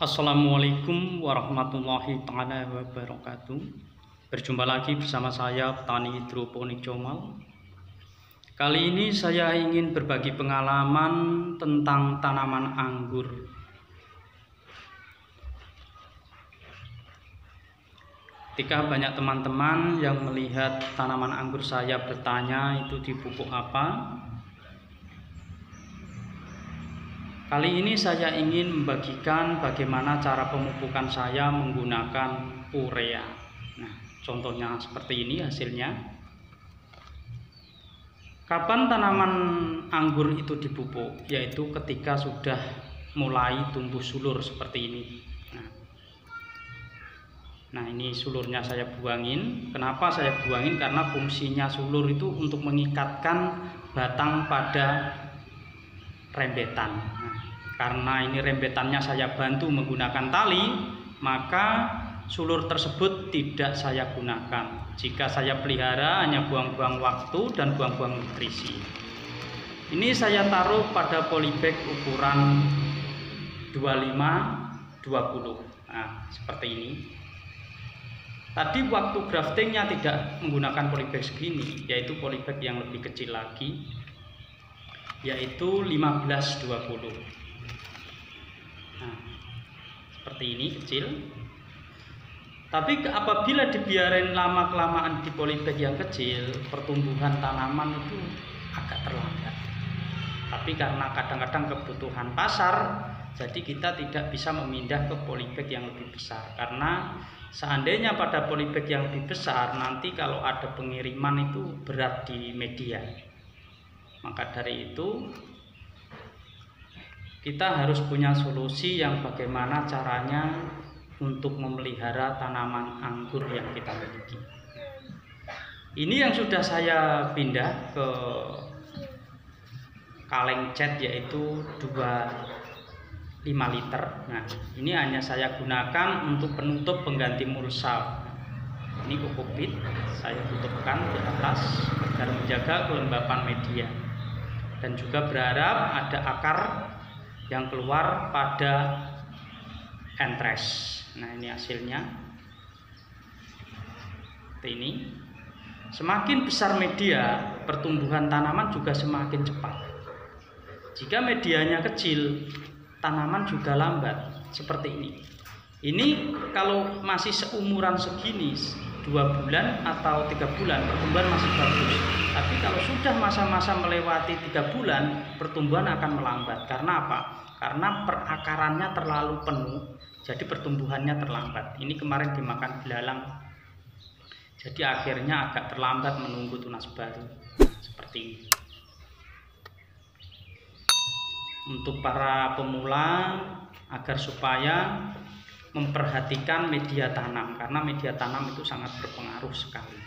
Assalamualaikum warahmatullahi taala wabarakatuh. Berjumpa lagi bersama saya petani hidroponik Comal. Kali ini saya ingin berbagi pengalaman tentang tanaman anggur. Ketika banyak teman-teman yang melihat tanaman anggur saya bertanya itu dipupuk apa, kali ini saya ingin membagikan bagaimana cara pemupukan saya menggunakan urea. Nah, contohnya seperti ini hasilnya. Kapan tanaman anggur itu dipupuk? Yaitu ketika sudah mulai tumbuh sulur seperti ini. Nah, ini sulurnya saya buangin. Kenapa saya buangin? Karena fungsinya sulur itu untuk mengikatkan batang pada rembetan. Nah, karena ini rembetannya saya bantu menggunakan tali, maka sulur tersebut tidak saya gunakan. Jika saya pelihara hanya buang-buang waktu dan buang-buang nutrisi. Ini saya taruh pada polybag ukuran 25-20. Nah, seperti ini. Tadi waktu graftingnya tidak menggunakan polybag segini, yaitu polybag yang lebih kecil lagi, yaitu 15-20. Nah, seperti ini kecil. Tapi apabila dibiarin lama-kelamaan di polybag yang kecil, pertumbuhan tanaman itu agak terlambat. Tapi karena kadang-kadang kebutuhan pasar, jadi kita tidak bisa memindah ke polybag yang lebih besar. Karena seandainya pada polybag yang lebih besar, nanti kalau ada pengiriman itu berat di media. Maka dari itu kita harus punya solusi yang bagaimana caranya untuk memelihara tanaman anggur yang kita miliki. Ini yang sudah saya pindah ke kaleng cat, yaitu 25 liter. Nah, ini hanya saya gunakan untuk penutup pengganti mulsa. Ini kokopit saya tutupkan di atas agar menjaga kelembapan media, dan juga berharap ada akar yang keluar pada entres. Nah, ini hasilnya seperti ini. Semakin besar media, pertumbuhan tanaman juga semakin cepat. Jika medianya kecil, tanaman juga lambat seperti ini. Ini kalau masih seumuran segini, 2 bulan atau 3 bulan, pertumbuhan masih bagus. Tapi kalau sudah masa-masa melewati 3 bulan, pertumbuhan akan melambat. Karena apa? Karena perakarannya terlalu penuh, jadi pertumbuhannya terlambat. Ini kemarin dimakan belalang, jadi akhirnya agak terlambat menunggu tunas baru. Seperti ini. Untuk para pemula, agar supaya memperhatikan media tanam, karena media tanam itu sangat berpengaruh sekali.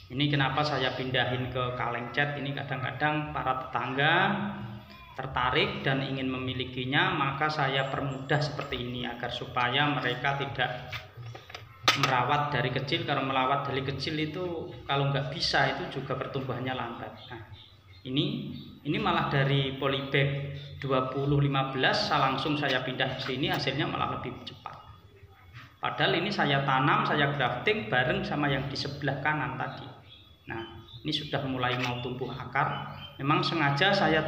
Ini kenapa saya pindahin ke kaleng cat. Ini kadang-kadang para tetangga tertarik dan ingin memilikinya, maka saya permudah seperti ini agar supaya mereka tidak merawat dari kecil. Kalau merawat dari kecil itu kalau nggak bisa itu juga pertumbuhannya lambat. Nah, ini malah dari polybag 20-15 langsung saya pindah ke sini, hasilnya malah lebih cepat. Padahal ini saya tanam, saya grafting bareng sama yang di sebelah kanan tadi. Nah, ini sudah mulai mau tumbuh akar. Memang sengaja saya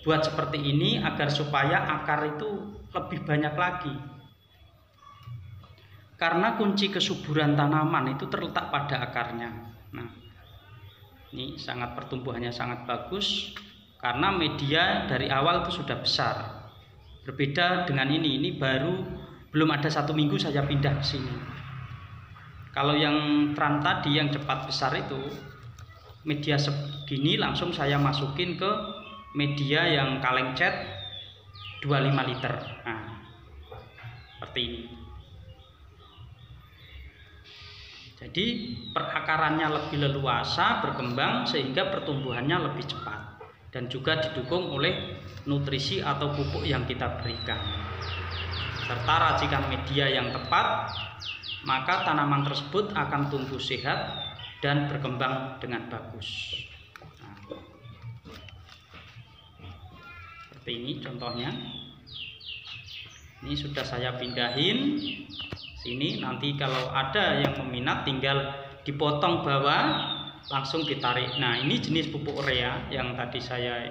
buat seperti ini agar supaya akar itu lebih banyak lagi. Karena kunci kesuburan tanaman itu terletak pada akarnya. Nah, ini sangat pertumbuhannya sangat bagus karena media dari awal itu sudah besar. Berbeda dengan ini baru belum ada 1 minggu saya pindah ke sini. Kalau yang tran tadi yang cepat besar itu media segini langsung saya masukin ke media yang kaleng cat 25 liter. Nah, seperti ini. Jadi perakarannya lebih leluasa berkembang sehingga pertumbuhannya lebih cepat, dan juga didukung oleh nutrisi atau pupuk yang kita berikan serta racikan media yang tepat, maka tanaman tersebut akan tumbuh sehat dan berkembang dengan bagus. Seperti ini contohnya. Ini sudah saya pindahin sini. Nanti kalau ada yang meminat tinggal dipotong bawah, langsung ditarik. Nah, ini jenis pupuk urea yang tadi saya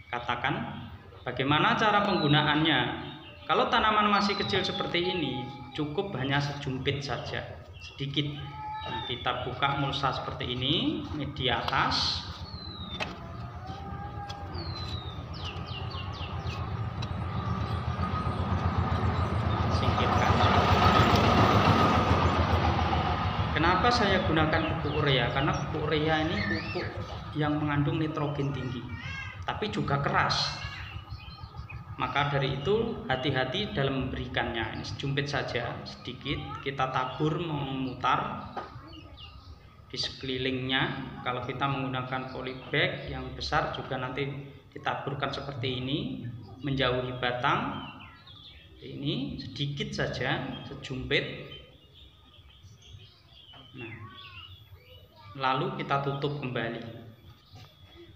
katakan. Bagaimana cara penggunaannya? Kalau tanaman masih kecil seperti ini, cukup hanya sejumpit saja, sedikit. Nah, kita buka mulsa seperti ini, media atas. Singkirkan. Kenapa saya gunakan pupuk urea? Karena pupuk urea ini pupuk yang mengandung nitrogen tinggi, tapi juga keras. Maka dari itu hati-hati dalam memberikannya. Ini sejumpit saja, sedikit kita tabur memutar di sekelilingnya. Kalau kita menggunakan polybag yang besar juga nanti ditaburkan seperti ini, menjauhi batang. Ini sedikit saja, sejumpit. Nah, lalu kita tutup kembali.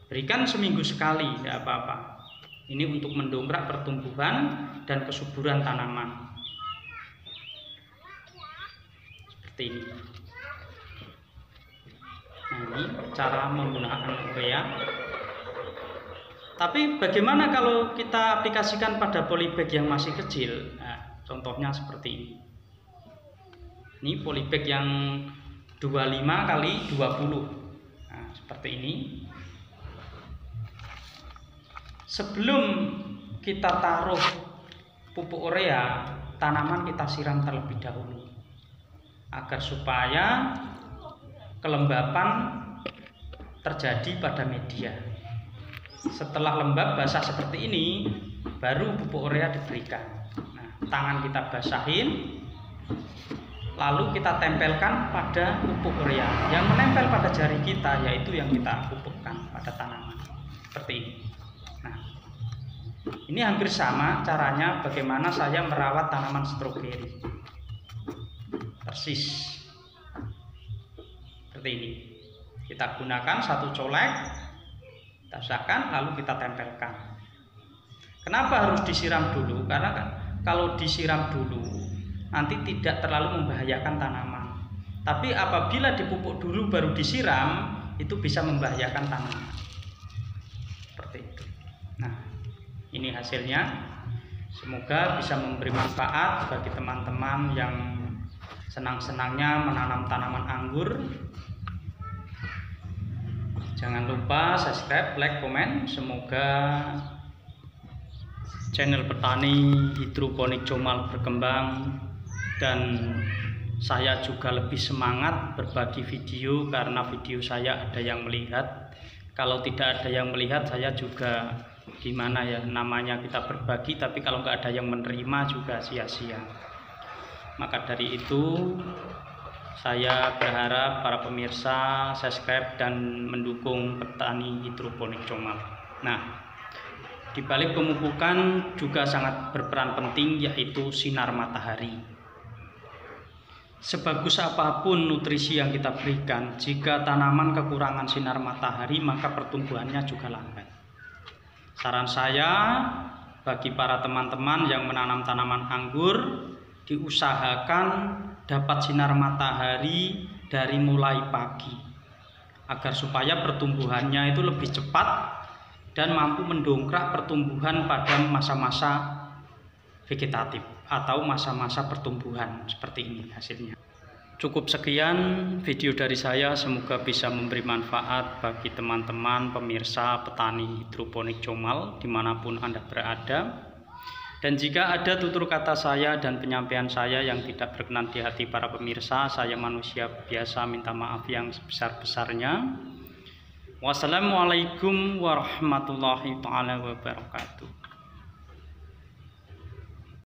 Berikan seminggu sekali, tidak apa-apa. Ini untuk mendongkrak pertumbuhan dan kesuburan tanaman. Seperti ini. Nah, ini cara menggunakan urea. Tapi bagaimana kalau kita aplikasikan pada polybag yang masih kecil? Nah, contohnya seperti ini. Ini polybag yang 25 kali 20. Nah, seperti ini. Sebelum kita taruh pupuk urea, tanaman kita siram terlebih dahulu agar supaya kelembapan terjadi pada media. Setelah lembab basah seperti ini, baru pupuk urea diberikan. Nah, tangan kita basahin, lalu kita tempelkan pada pupuk urea. Yang menempel pada jari kita yaitu yang kita pupukkan pada tanaman. Seperti ini. Nah, ini hampir sama caranya bagaimana saya merawat tanaman stroberi. Persis seperti ini. Kita gunakan satu colek, kita basahkan, lalu kita tempelkan. Kenapa harus disiram dulu? Karena kalau disiram dulu nanti tidak terlalu membahayakan tanaman. Tapi apabila dipupuk dulu baru disiram, itu bisa membahayakan tanaman. Seperti itu. Nah, ini hasilnya. Semoga bisa memberi manfaat bagi teman-teman yang senang-senangnya menanam tanaman anggur. Jangan lupa subscribe, like, komen. Semoga channel petani hidroponik Comal berkembang dan saya juga lebih semangat berbagi video karena video saya ada yang melihat. Kalau tidak ada yang melihat, saya juga gimana ya, namanya kita berbagi tapi kalau nggak ada yang menerima juga sia-sia. Maka dari itu saya berharap para pemirsa subscribe dan mendukung petani hidroponik Comal. Nah, di balik pemupukan juga sangat berperan penting yaitu sinar matahari. Sebagus apapun nutrisi yang kita berikan, jika tanaman kekurangan sinar matahari maka pertumbuhannya juga lambat. Saran saya bagi para teman-teman yang menanam tanaman anggur, diusahakan dapat sinar matahari dari mulai pagi agar supaya pertumbuhannya itu lebih cepat dan mampu mendongkrak pertumbuhan pada masa-masa vegetatif atau masa-masa pertumbuhan. Seperti ini hasilnya. Cukup sekian video dari saya, semoga bisa memberi manfaat bagi teman-teman pemirsa petani hidroponik Comal dimanapun Anda berada. Dan jika ada tutur kata saya dan penyampaian saya yang tidak berkenan di hati para pemirsa, saya manusia biasa minta maaf yang sebesar-besarnya. Wassalamualaikum warahmatullahi wabarakatuh.